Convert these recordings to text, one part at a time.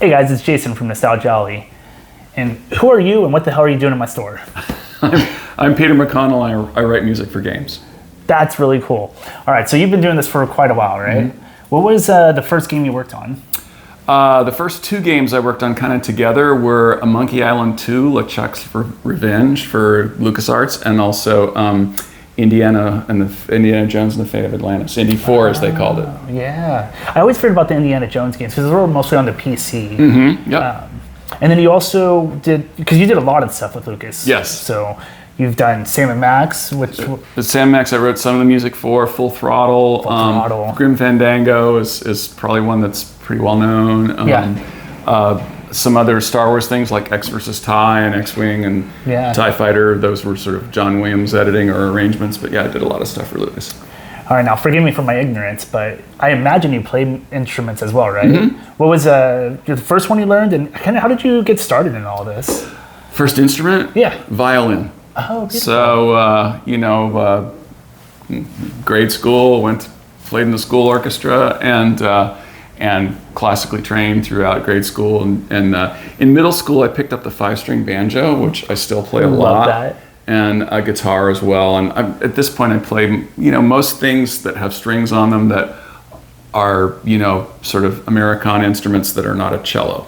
Hey guys, it's Jason from Nostalgia Alley. And who are you and what the hell are you doing in my store? I'm Peter McConnell. I write music for games. That's really cool. All right, so you've been doing this for quite a while, right? Mm-hmm. What was the first game you worked on? The first two games I worked on kind of together were a Monkey Island 2, LeChuck's Revenge for LucasArts, and also Indiana Jones and the Fate of Atlantis, Indy 4 as they called it. Yeah, I always feared about the Indiana Jones games because they were mostly on the PC. Mm-hmm. Yep. And then you also did, because you did a lot of stuff with Lucas. Yes. So you've done Sam & Max, which... But Sam & Max I wrote some of the music for, Full Throttle. Grim Fandango is probably one that's pretty well known. Some other Star Wars things like X vs. TIE and X-Wing and TIE Fighter, those were sort of John Williams editing or arrangements, but yeah, I did a lot of stuff for Lucas. All right, now forgive me for my ignorance, but I imagine you played instruments as well, right? Mm-hmm. What was the first one you learned, and kind of how did you get started in all this? First instrument? Yeah. Violin. Oh, beautiful. So, grade school, played in the school orchestra, and classically trained throughout grade school. And in middle school, I picked up the 5-string banjo, which I still play a lot. Love that. And a guitar as well. And at this point, I play, most things that have strings on them that are, sort of Americana instruments that are not a cello.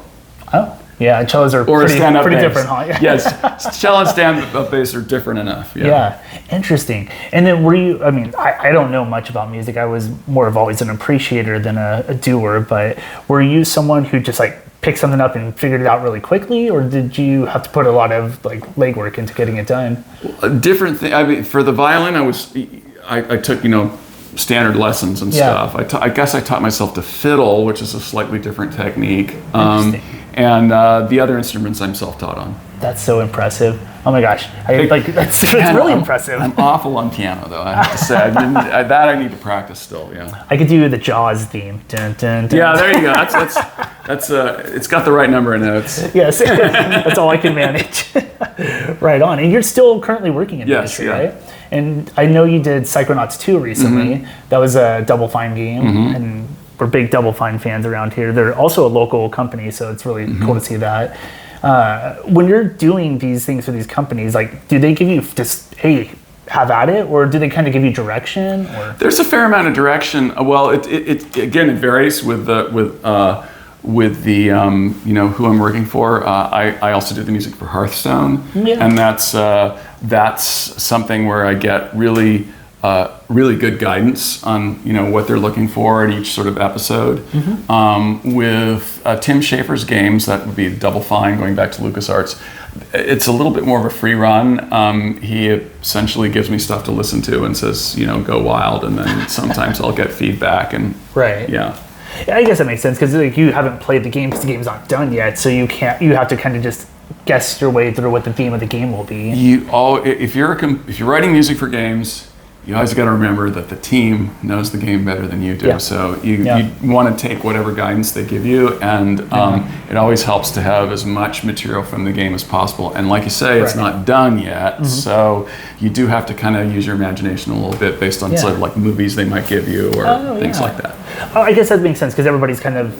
Oh, yeah, cellos are pretty different, huh? Yes, cello and stand-up bass are different enough. Yeah, interesting. And then were you, I don't know much about music. I was more of always an appreciator than a doer, but were you someone who just picked something up and figured it out really quickly, or did you have to put a lot of legwork into getting it done? A different thing. For the violin, I took standard lessons and stuff. I guess I taught myself to fiddle, which is a slightly different technique. And the other instruments I'm self-taught on. That's so impressive. Oh my gosh, that's really impressive. I'm awful on piano, though. I have to say, I need to practice still. Yeah. I could do the Jaws theme. Dun, dun, dun. Yeah, there you go. That's it's got the right number of notes. Yes, that's all I can manage. Right on. And you're still currently working in the industry, right? And I know you did Psychonauts 2 recently. Mm-hmm. That was a Double Fine game, and we're big Double Fine fans around here. They're also a local company, so it's really cool to see that. When you're doing these things for these companies, do they give you just, hey, have at it, or do they kind of give you direction? Or there's a fair amount of direction. Well, it varies with the who I'm working for. I also do the music for Hearthstone, and that's something where I get really good guidance on what they're looking for in each sort of episode. Mm-hmm. With Tim Schafer's games, that would be Double Fine, going back to LucasArts. It's a little bit more of a free run. He essentially gives me stuff to listen to and says, go wild, and then sometimes I'll get feedback and Yeah, I guess that makes sense because you haven't played the game because the game's not done yet, so you have to kind of just guess your way through what the theme of the game will be. If you're writing music for games, you always got to remember that the team knows the game better than you do. Yeah. So you want to take whatever guidance they give you, and it always helps to have as much material from the game as possible. And like you say, it's not done yet, so you do have to kind of use your imagination a little bit based on sort of movies they might give you or things like that. Oh, I guess that makes sense because everybody's kind of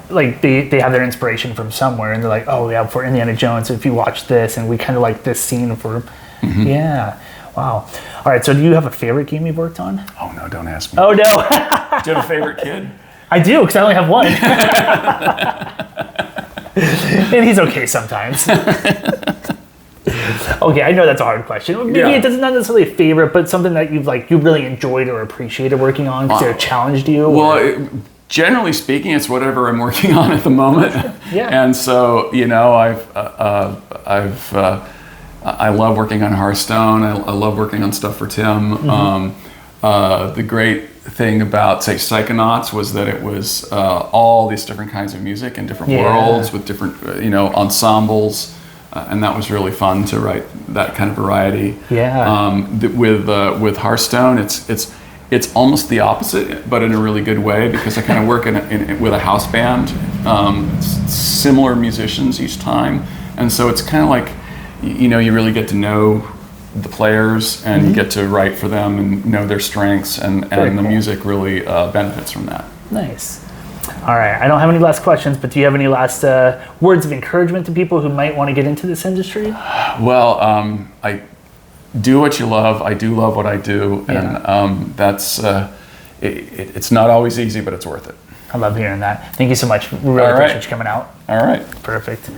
they have their inspiration from somewhere, and they're like, oh yeah, for Indiana Jones, if you watch this, and we kind of like this scene for, Wow. All right, so do you have a favorite game you've worked on? Oh, no, don't ask me. Oh, no. Do you have a favorite kid? I do, because I only have one. And he's okay sometimes. Okay, I know that's a hard question. Maybe it doesn't not necessarily a favorite, but something that you really enjoyed or appreciated working on because it challenged you? Well, generally speaking, it's whatever I'm working on at the moment. And so, I love working on Hearthstone. I love working on stuff for Tim. The great thing about, say, Psychonauts was that it was all these different kinds of music in different worlds with different, ensembles, and that was really fun to write that kind of variety. With Hearthstone, it's almost the opposite, but in a really good way because I kind of work with a house band, similar musicians each time, and so it's kind of like. You really get to know the players and you get to write for them and know their strengths and the music really benefits from that. Nice. All right. I don't have any last questions, but do you have any last words of encouragement to people who might want to get into this industry? Well, I do what you love. I do love what I do, and that's it's not always easy, but it's worth it. I love hearing that. Thank you so much. We really appreciate you coming out. All right. Perfect.